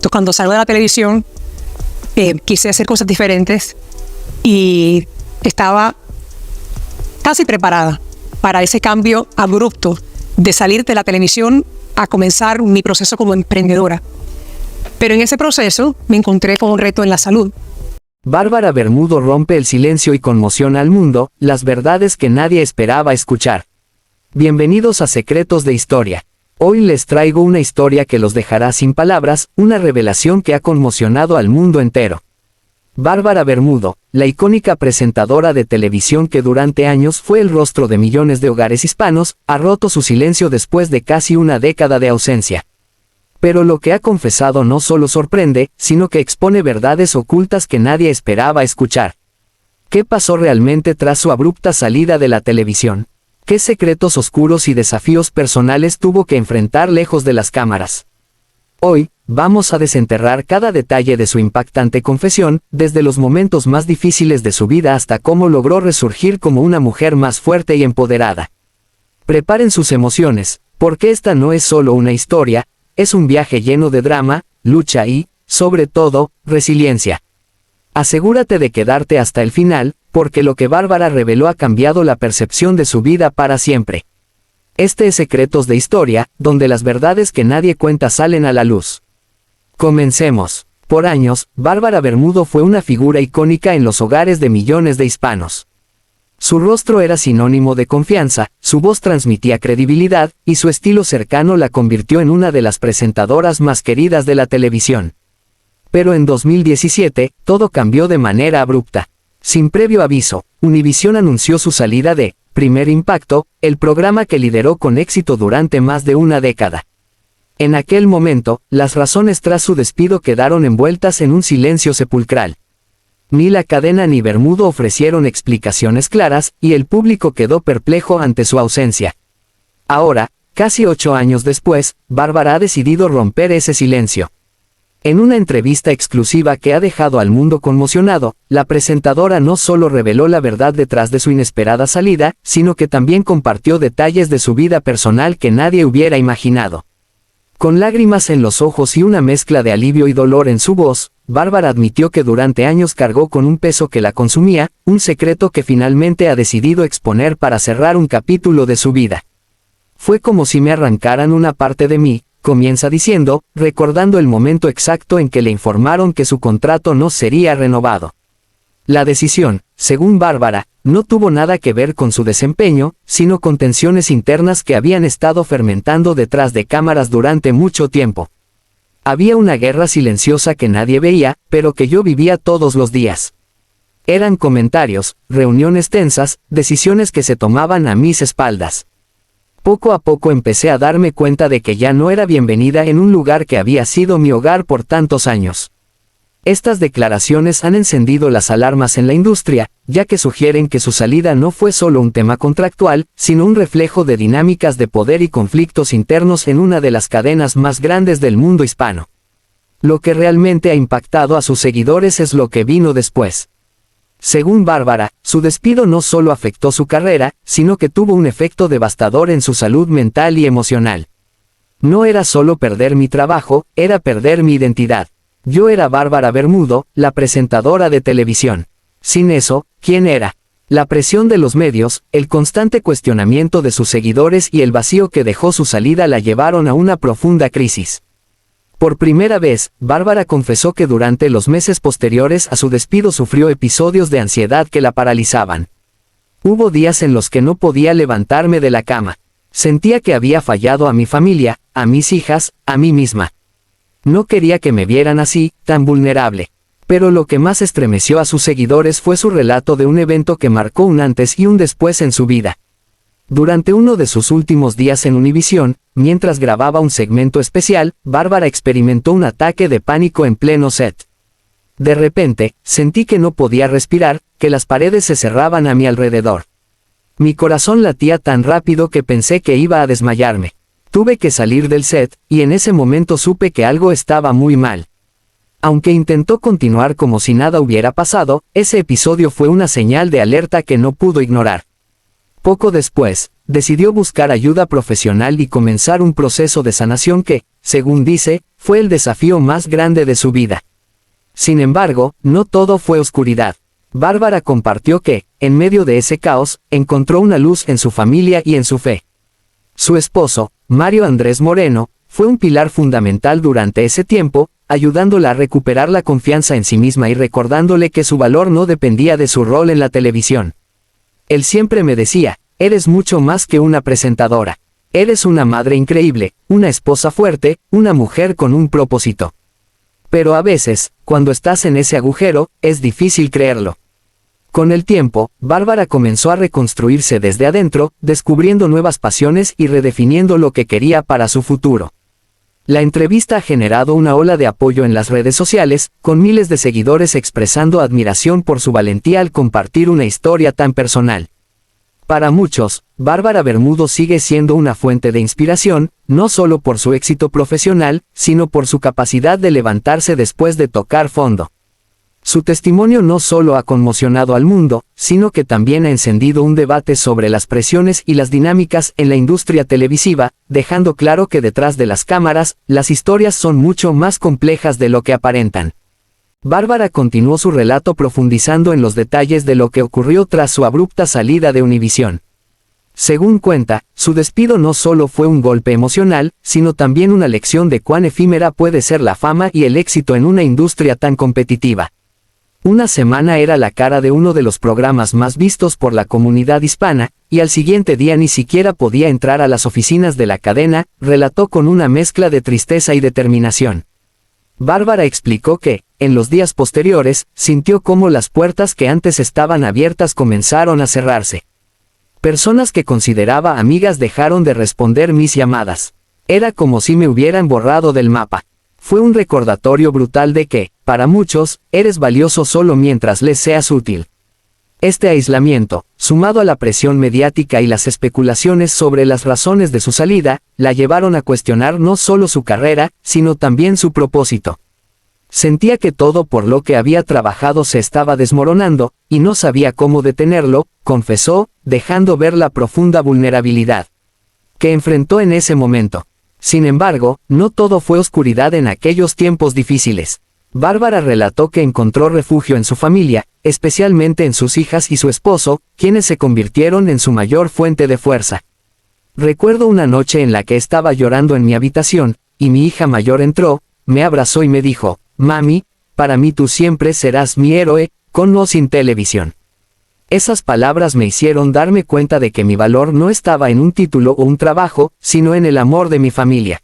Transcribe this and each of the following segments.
cuando salgo de la televisión, quise hacer cosas diferentes y estaba casi preparada para ese cambio abrupto de salir de la televisión a comenzar mi proceso como emprendedora. Pero en ese proceso me encontré con un reto en la salud. Bárbara Bermudo rompe el silencio y conmociona al mundo, las verdades que nadie esperaba escuchar. Bienvenidos a Secretos de Historia. Hoy les traigo una historia que los dejará sin palabras, una revelación que ha conmocionado al mundo entero. Bárbara Bermudo, la icónica presentadora de televisión que durante años fue el rostro de millones de hogares hispanos, ha roto su silencio después de casi una década de ausencia. Pero lo que ha confesado no solo sorprende, sino que expone verdades ocultas que nadie esperaba escuchar. ¿Qué pasó realmente tras su abrupta salida de la televisión? ¿Qué secretos oscuros y desafíos personales tuvo que enfrentar lejos de las cámaras? Hoy, vamos a desenterrar cada detalle de su impactante confesión, desde los momentos más difíciles de su vida hasta cómo logró resurgir como una mujer más fuerte y empoderada. Preparen sus emociones, porque esta no es solo una historia, es un viaje lleno de drama, lucha y, sobre todo, resiliencia. Asegúrate de quedarte hasta el final, porque lo que Bárbara reveló ha cambiado la percepción de su vida para siempre. Este es Secretos de Historia, donde las verdades que nadie cuenta salen a la luz. Comencemos. Por años, Bárbara Bermudo fue una figura icónica en los hogares de millones de hispanos. Su rostro era sinónimo de confianza, su voz transmitía credibilidad, y su estilo cercano la convirtió en una de las presentadoras más queridas de la televisión. Pero en 2017, todo cambió de manera abrupta. Sin previo aviso, Univisión anunció su salida de Primer Impacto, el programa que lideró con éxito durante más de una década. En aquel momento, las razones tras su despido quedaron envueltas en un silencio sepulcral. Ni la cadena ni Bermudo ofrecieron explicaciones claras, y el público quedó perplejo ante su ausencia. Ahora, casi 8 años después, Bárbara ha decidido romper ese silencio. En una entrevista exclusiva que ha dejado al mundo conmocionado, la presentadora no solo reveló la verdad detrás de su inesperada salida, sino que también compartió detalles de su vida personal que nadie hubiera imaginado. Con lágrimas en los ojos y una mezcla de alivio y dolor en su voz, Bárbara admitió que durante años cargó con un peso que la consumía, un secreto que finalmente ha decidido exponer para cerrar un capítulo de su vida. Fue como si me arrancaran una parte de mí, comienza diciendo, recordando el momento exacto en que le informaron que su contrato no sería renovado. La decisión, según Bárbara, no tuvo nada que ver con su desempeño, sino con tensiones internas que habían estado fermentando detrás de cámaras durante mucho tiempo. Había una guerra silenciosa que nadie veía, pero que yo vivía todos los días. Eran comentarios, reuniones tensas, decisiones que se tomaban a mis espaldas. Poco a poco empecé a darme cuenta de que ya no era bienvenida en un lugar que había sido mi hogar por tantos años. Estas declaraciones han encendido las alarmas en la industria, ya que sugieren que su salida no fue solo un tema contractual, sino un reflejo de dinámicas de poder y conflictos internos en una de las cadenas más grandes del mundo hispano. Lo que realmente ha impactado a sus seguidores es lo que vino después. Según Bárbara, su despido no solo afectó su carrera, sino que tuvo un efecto devastador en su salud mental y emocional. No era solo perder mi trabajo, era perder mi identidad. Yo era Bárbara Bermudo, la presentadora de televisión. Sin eso, ¿quién era? La presión de los medios, el constante cuestionamiento de sus seguidores y el vacío que dejó su salida la llevaron a una profunda crisis. Por primera vez, Bárbara confesó que durante los meses posteriores a su despido sufrió episodios de ansiedad que la paralizaban. Hubo días en los que no podía levantarme de la cama. Sentía que había fallado a mi familia, a mis hijas, a mí misma. No quería que me vieran así, tan vulnerable. Pero lo que más estremeció a sus seguidores fue su relato de un evento que marcó un antes y un después en su vida. Durante uno de sus últimos días en Univisión, mientras grababa un segmento especial, Bárbara experimentó un ataque de pánico en pleno set. De repente, sentí que no podía respirar, que las paredes se cerraban a mi alrededor. Mi corazón latía tan rápido que pensé que iba a desmayarme. Tuve que salir del set, y en ese momento supe que algo estaba muy mal. Aunque intentó continuar como si nada hubiera pasado, ese episodio fue una señal de alerta que no pudo ignorar. Poco después, decidió buscar ayuda profesional y comenzar un proceso de sanación que, según dice, fue el desafío más grande de su vida. Sin embargo, no todo fue oscuridad. Bárbara compartió que, en medio de ese caos, encontró una luz en su familia y en su fe. Su esposo, Mario Andrés Moreno, fue un pilar fundamental durante ese tiempo, ayudándola a recuperar la confianza en sí misma y recordándole que su valor no dependía de su rol en la televisión. Él siempre me decía, eres mucho más que una presentadora. Eres una madre increíble, una esposa fuerte, una mujer con un propósito. Pero a veces, cuando estás en ese agujero, es difícil creerlo. Con el tiempo, Bárbara comenzó a reconstruirse desde adentro, descubriendo nuevas pasiones y redefiniendo lo que quería para su futuro. La entrevista ha generado una ola de apoyo en las redes sociales, con miles de seguidores expresando admiración por su valentía al compartir una historia tan personal. Para muchos, Bárbara Bermudo sigue siendo una fuente de inspiración, no solo por su éxito profesional, sino por su capacidad de levantarse después de tocar fondo. Su testimonio no solo ha conmocionado al mundo, sino que también ha encendido un debate sobre las presiones y las dinámicas en la industria televisiva, dejando claro que detrás de las cámaras, las historias son mucho más complejas de lo que aparentan. Bárbara continuó su relato profundizando en los detalles de lo que ocurrió tras su abrupta salida de Univisión. Según cuenta, su despido no solo fue un golpe emocional, sino también una lección de cuán efímera puede ser la fama y el éxito en una industria tan competitiva. Una semana era la cara de uno de los programas más vistos por la comunidad hispana, y al siguiente día ni siquiera podía entrar a las oficinas de la cadena, relató con una mezcla de tristeza y determinación. Bárbara explicó que, en los días posteriores, sintió cómo las puertas que antes estaban abiertas comenzaron a cerrarse. Personas que consideraba amigas dejaron de responder mis llamadas. Era como si me hubieran borrado del mapa. Fue un recordatorio brutal de que, para muchos, eres valioso solo mientras les seas útil. Este aislamiento, sumado a la presión mediática y las especulaciones sobre las razones de su salida, la llevaron a cuestionar no solo su carrera, sino también su propósito. Sentía que todo por lo que había trabajado se estaba desmoronando, y no sabía cómo detenerlo, confesó, dejando ver la profunda vulnerabilidad que enfrentó en ese momento. Sin embargo, no todo fue oscuridad en aquellos tiempos difíciles. Bárbara relató que encontró refugio en su familia, especialmente en sus hijas y su esposo, quienes se convirtieron en su mayor fuente de fuerza. Recuerdo una noche en la que estaba llorando en mi habitación, y mi hija mayor entró, me abrazó y me dijo, «Mami, para mí tú siempre serás mi héroe, con o sin televisión». Esas palabras me hicieron darme cuenta de que mi valor no estaba en un título o un trabajo, sino en el amor de mi familia.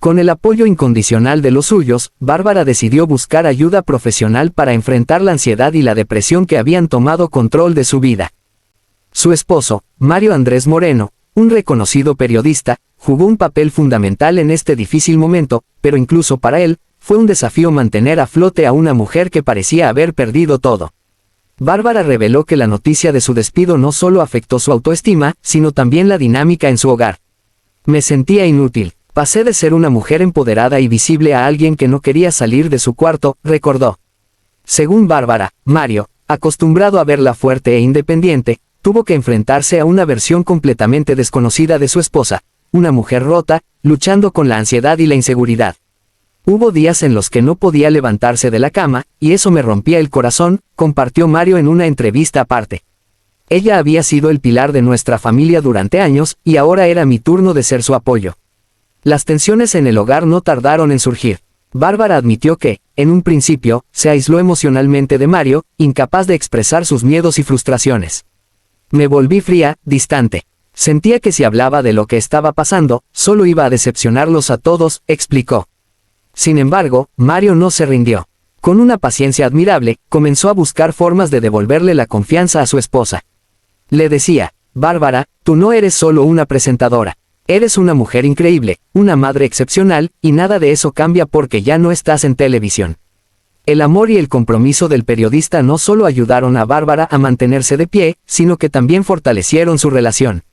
Con el apoyo incondicional de los suyos, Bárbara decidió buscar ayuda profesional para enfrentar la ansiedad y la depresión que habían tomado control de su vida. Su esposo, Mario Andrés Moreno, un reconocido periodista, jugó un papel fundamental en este difícil momento, pero incluso para él, fue un desafío mantener a flote a una mujer que parecía haber perdido todo. Bárbara reveló que la noticia de su despido no solo afectó su autoestima, sino también la dinámica en su hogar. Me sentía inútil. Pasé de ser una mujer empoderada y visible a alguien que no quería salir de su cuarto, recordó. Según Bárbara, Mario, acostumbrado a verla fuerte e independiente, tuvo que enfrentarse a una versión completamente desconocida de su esposa, una mujer rota, luchando con la ansiedad y la inseguridad. Hubo días en los que no podía levantarse de la cama, y eso me rompía el corazón, compartió Mario en una entrevista aparte. Ella había sido el pilar de nuestra familia durante años, y ahora era mi turno de ser su apoyo. Las tensiones en el hogar no tardaron en surgir. Bárbara admitió que, en un principio, se aisló emocionalmente de Mario, incapaz de expresar sus miedos y frustraciones. Me volví fría, distante. Sentía que si hablaba de lo que estaba pasando, solo iba a decepcionarlos a todos, explicó. Sin embargo, Mario no se rindió. Con una paciencia admirable, comenzó a buscar formas de devolverle la confianza a su esposa. Le decía, Bárbara, tú no eres solo una presentadora. Eres una mujer increíble, una madre excepcional, y nada de eso cambia porque ya no estás en televisión. El amor y el compromiso del periodista no solo ayudaron a Bárbara a mantenerse de pie, sino que también fortalecieron su relación.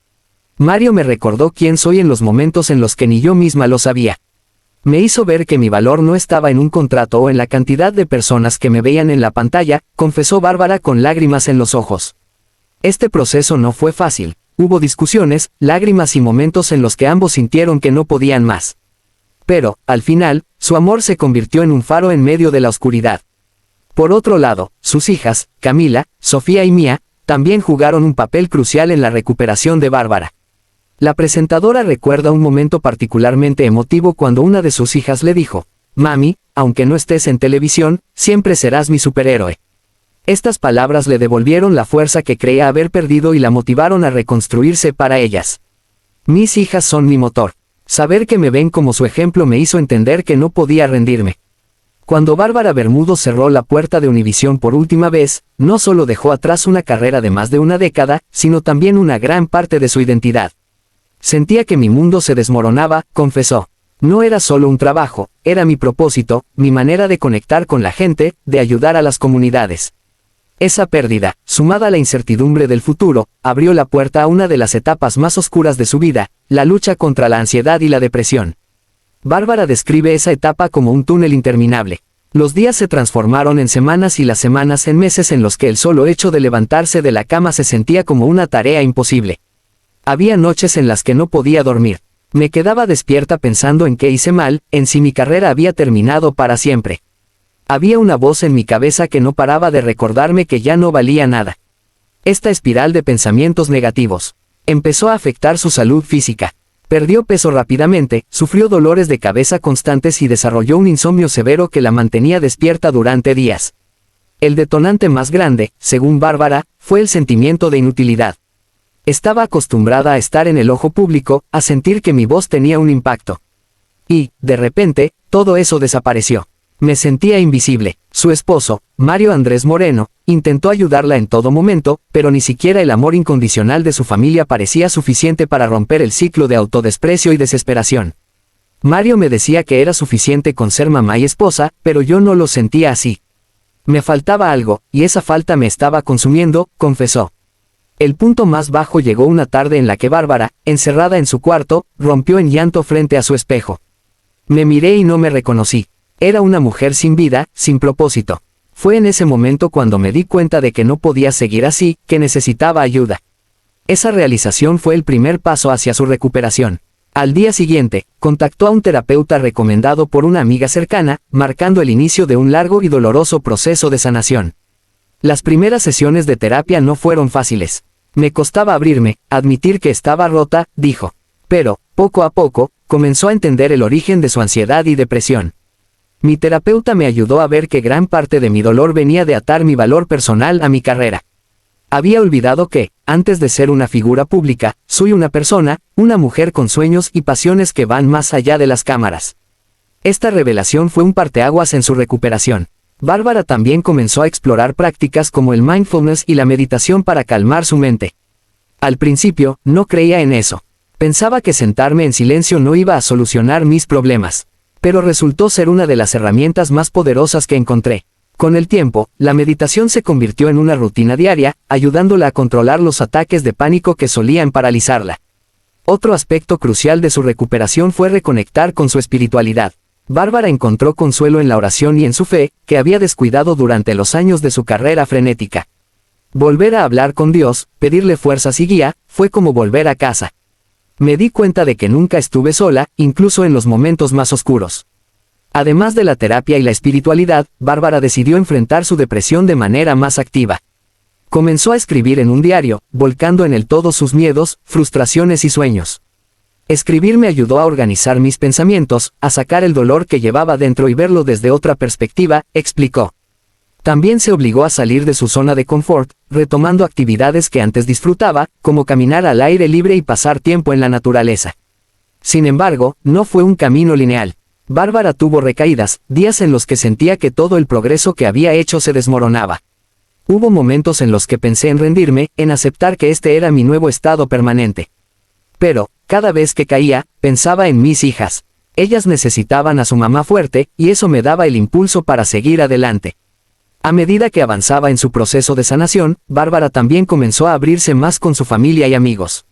Mario me recordó quién soy en los momentos en los que ni yo misma lo sabía. Me hizo ver que mi valor no estaba en un contrato o en la cantidad de personas que me veían en la pantalla, confesó Bárbara con lágrimas en los ojos. Este proceso no fue fácil. Hubo discusiones, lágrimas y momentos en los que ambos sintieron que no podían más. Pero, al final, su amor se convirtió en un faro en medio de la oscuridad. Por otro lado, sus hijas, Camila, Sofía y Mía, también jugaron un papel crucial en la recuperación de Bárbara. La presentadora recuerda un momento particularmente emotivo cuando una de sus hijas le dijo: «Mami, aunque no estés en televisión, siempre serás mi superhéroe». Estas palabras le devolvieron la fuerza que creía haber perdido y la motivaron a reconstruirse para ellas. Mis hijas son mi motor. Saber que me ven como su ejemplo me hizo entender que no podía rendirme. Cuando Bárbara Bermudo cerró la puerta de Univisión por última vez, no solo dejó atrás una carrera de más de una década, sino también una gran parte de su identidad. Sentía que mi mundo se desmoronaba, confesó. No era solo un trabajo, era mi propósito, mi manera de conectar con la gente, de ayudar a las comunidades. Esa pérdida, sumada a la incertidumbre del futuro, abrió la puerta a una de las etapas más oscuras de su vida, la lucha contra la ansiedad y la depresión. Bárbara describe esa etapa como un túnel interminable. Los días se transformaron en semanas y las semanas en meses en los que el solo hecho de levantarse de la cama se sentía como una tarea imposible. Había noches en las que no podía dormir. Me quedaba despierta pensando en qué hice mal, en si mi carrera había terminado para siempre. Había una voz en mi cabeza que no paraba de recordarme que ya no valía nada. Esta espiral de pensamientos negativos empezó a afectar su salud física. Perdió peso rápidamente, sufrió dolores de cabeza constantes y desarrolló un insomnio severo que la mantenía despierta durante días. El detonante más grande, según Bárbara, fue el sentimiento de inutilidad. Estaba acostumbrada a estar en el ojo público, a sentir que mi voz tenía un impacto. Y, de repente, todo eso desapareció. Me sentía invisible. Su esposo, Mario Andrés Moreno, intentó ayudarla en todo momento, pero ni siquiera el amor incondicional de su familia parecía suficiente para romper el ciclo de autodesprecio y desesperación. Mario me decía que era suficiente con ser mamá y esposa, pero yo no lo sentía así. Me faltaba algo, y esa falta me estaba consumiendo, confesó. El punto más bajo llegó una tarde en la que Bárbara, encerrada en su cuarto, rompió en llanto frente a su espejo. Me miré y no me reconocí. Era una mujer sin vida, sin propósito. Fue en ese momento cuando me di cuenta de que no podía seguir así, que necesitaba ayuda. Esa realización fue el primer paso hacia su recuperación. Al día siguiente, contactó a un terapeuta recomendado por una amiga cercana, marcando el inicio de un largo y doloroso proceso de sanación. Las primeras sesiones de terapia no fueron fáciles. Me costaba abrirme, admitir que estaba rota, dijo. Pero, poco a poco, comenzó a entender el origen de su ansiedad y depresión. Mi terapeuta me ayudó a ver que gran parte de mi dolor venía de atar mi valor personal a mi carrera. Había olvidado que, antes de ser una figura pública, soy una persona, una mujer con sueños y pasiones que van más allá de las cámaras. Esta revelación fue un parteaguas en su recuperación. Bárbara también comenzó a explorar prácticas como el mindfulness y la meditación para calmar su mente. Al principio, no creía en eso. Pensaba que sentarme en silencio no iba a solucionar mis problemas. Pero resultó ser una de las herramientas más poderosas que encontré. Con el tiempo, la meditación se convirtió en una rutina diaria, ayudándola a controlar los ataques de pánico que solían paralizarla. Otro aspecto crucial de su recuperación fue reconectar con su espiritualidad. Bárbara encontró consuelo en la oración y en su fe, que había descuidado durante los años de su carrera frenética. Volver a hablar con Dios, pedirle fuerzas y guía, fue como volver a casa. Me di cuenta de que nunca estuve sola, incluso en los momentos más oscuros. Además de la terapia y la espiritualidad, Bárbara decidió enfrentar su depresión de manera más activa. Comenzó a escribir en un diario, volcando en él todos sus miedos, frustraciones y sueños. Escribir me ayudó a organizar mis pensamientos, a sacar el dolor que llevaba dentro y verlo desde otra perspectiva, explicó. También se obligó a salir de su zona de confort, retomando actividades que antes disfrutaba, como caminar al aire libre y pasar tiempo en la naturaleza. Sin embargo, no fue un camino lineal. Bárbara tuvo recaídas, días en los que sentía que todo el progreso que había hecho se desmoronaba. Hubo momentos en los que pensé en rendirme, en aceptar que este era mi nuevo estado permanente. Pero, cada vez que caía, pensaba en mis hijas. Ellas necesitaban a su mamá fuerte, y eso me daba el impulso para seguir adelante. A medida que avanzaba en su proceso de sanación, Bárbara también comenzó a abrirse más con su familia y amigos.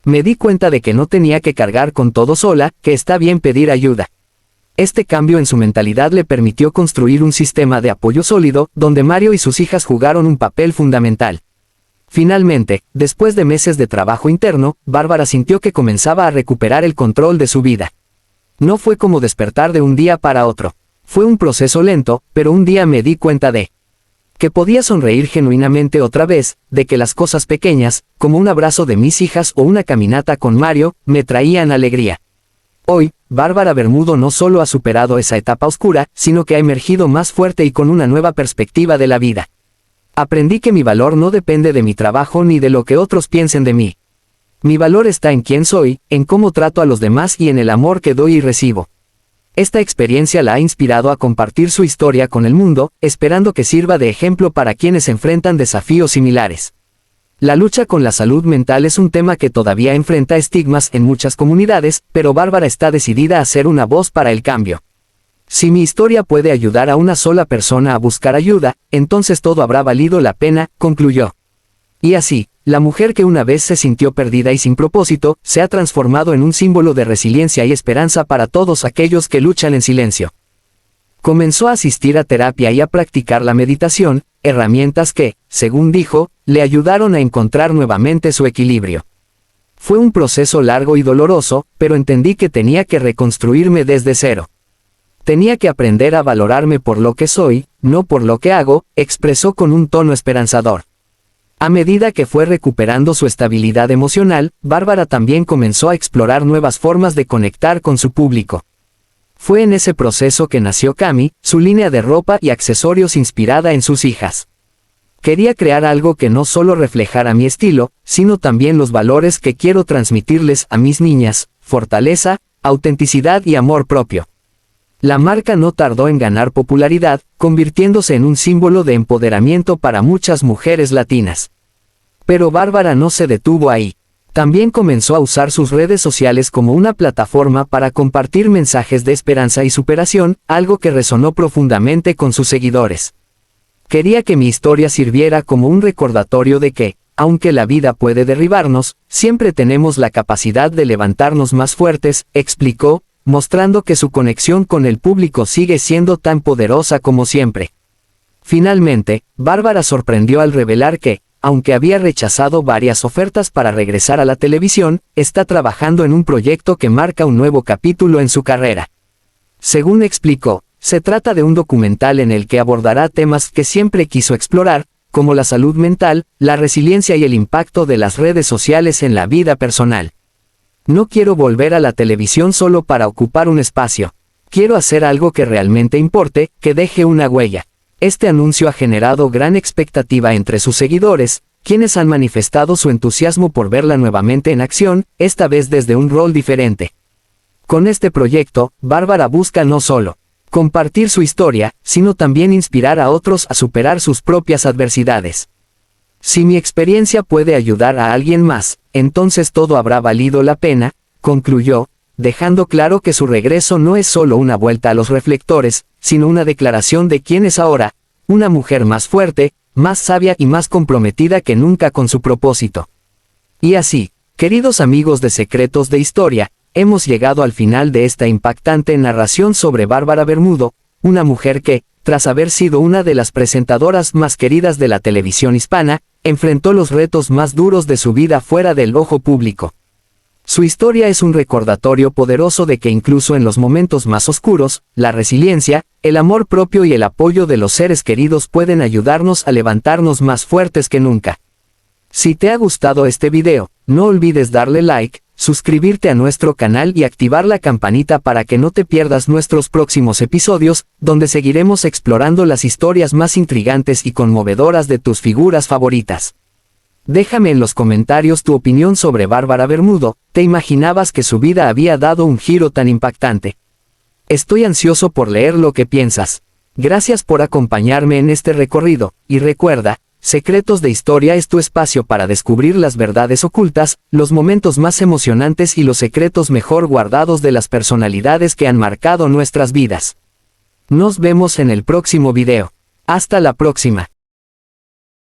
Me di cuenta de que no tenía que cargar con todo sola, que está bien pedir ayuda. Este cambio en su mentalidad le permitió construir un sistema de apoyo sólido, donde Mario y sus hijas jugaron un papel fundamental. Finalmente, después de meses de trabajo interno, Bárbara sintió que comenzaba a recuperar el control de su vida. No fue como despertar de un día para otro. Fue un proceso lento, pero un día me di cuenta de que podía sonreír genuinamente otra vez, de que las cosas pequeñas, como un abrazo de mis hijas o una caminata con Mario, me traían alegría. Hoy, Bárbara Bermudo no solo ha superado esa etapa oscura, sino que ha emergido más fuerte y con una nueva perspectiva de la vida. Aprendí que mi valor no depende de mi trabajo ni de lo que otros piensen de mí. Mi valor está en quién soy, en cómo trato a los demás y en el amor que doy y recibo. Esta experiencia la ha inspirado a compartir su historia con el mundo, esperando que sirva de ejemplo para quienes enfrentan desafíos similares. La lucha con la salud mental es un tema que todavía enfrenta estigmas en muchas comunidades, pero Bárbara está decidida a ser una voz para el cambio. Si mi historia puede ayudar a una sola persona a buscar ayuda, entonces todo habrá valido la pena, concluyó. Y así, la mujer que una vez se sintió perdida y sin propósito, se ha transformado en un símbolo de resiliencia y esperanza para todos aquellos que luchan en silencio. Comenzó a asistir a terapia y a practicar la meditación, herramientas que, según dijo, le ayudaron a encontrar nuevamente su equilibrio. Fue un proceso largo y doloroso, pero entendí que tenía que reconstruirme desde cero. Tenía que aprender a valorarme por lo que soy, no por lo que hago, expresó con un tono esperanzador. A medida que fue recuperando su estabilidad emocional, Bárbara también comenzó a explorar nuevas formas de conectar con su público. Fue en ese proceso que nació Cami, su línea de ropa y accesorios inspirada en sus hijas. Quería crear algo que no solo reflejara mi estilo, sino también los valores que quiero transmitirles a mis niñas: fortaleza, autenticidad y amor propio. La marca no tardó en ganar popularidad, convirtiéndose en un símbolo de empoderamiento para muchas mujeres latinas. Pero Bárbara no se detuvo ahí. También comenzó a usar sus redes sociales como una plataforma para compartir mensajes de esperanza y superación, algo que resonó profundamente con sus seguidores. Quería que mi historia sirviera como un recordatorio de que, aunque la vida puede derribarnos, siempre tenemos la capacidad de levantarnos más fuertes, explicó, mostrando que su conexión con el público sigue siendo tan poderosa como siempre. Finalmente, Bárbara sorprendió al revelar que, aunque había rechazado varias ofertas para regresar a la televisión, está trabajando en un proyecto que marca un nuevo capítulo en su carrera. Según explicó, se trata de un documental en el que abordará temas que siempre quiso explorar, como la salud mental, la resiliencia y el impacto de las redes sociales en la vida personal. No quiero volver a la televisión solo para ocupar un espacio. Quiero hacer algo que realmente importe, que deje una huella. Este anuncio ha generado gran expectativa entre sus seguidores, quienes han manifestado su entusiasmo por verla nuevamente en acción, esta vez desde un rol diferente. Con este proyecto, Bárbara busca no solo compartir su historia, sino también inspirar a otros a superar sus propias adversidades. Si mi experiencia puede ayudar a alguien más, entonces todo habrá valido la pena, concluyó, dejando claro que su regreso no es solo una vuelta a los reflectores, sino una declaración de quién es ahora, una mujer más fuerte, más sabia y más comprometida que nunca con su propósito. Y así, queridos amigos de Secretos de Historia, hemos llegado al final de esta impactante narración sobre Bárbara Bermudo, una mujer que, tras haber sido una de las presentadoras más queridas de la televisión hispana, enfrentó los retos más duros de su vida fuera del ojo público. Su historia es un recordatorio poderoso de que incluso en los momentos más oscuros, la resiliencia, el amor propio y el apoyo de los seres queridos pueden ayudarnos a levantarnos más fuertes que nunca. Si te ha gustado este video, no olvides darle like, suscribirte a nuestro canal y activar la campanita para que no te pierdas nuestros próximos episodios, donde seguiremos explorando las historias más intrigantes y conmovedoras de tus figuras favoritas. Déjame en los comentarios tu opinión sobre Bárbara Bermudo. ¿Te imaginabas que su vida había dado un giro tan impactante? Estoy ansioso por leer lo que piensas. Gracias por acompañarme en este recorrido, y recuerda, Secretos de Historia es tu espacio para descubrir las verdades ocultas, los momentos más emocionantes y los secretos mejor guardados de las personalidades que han marcado nuestras vidas. Nos vemos en el próximo video. Hasta la próxima.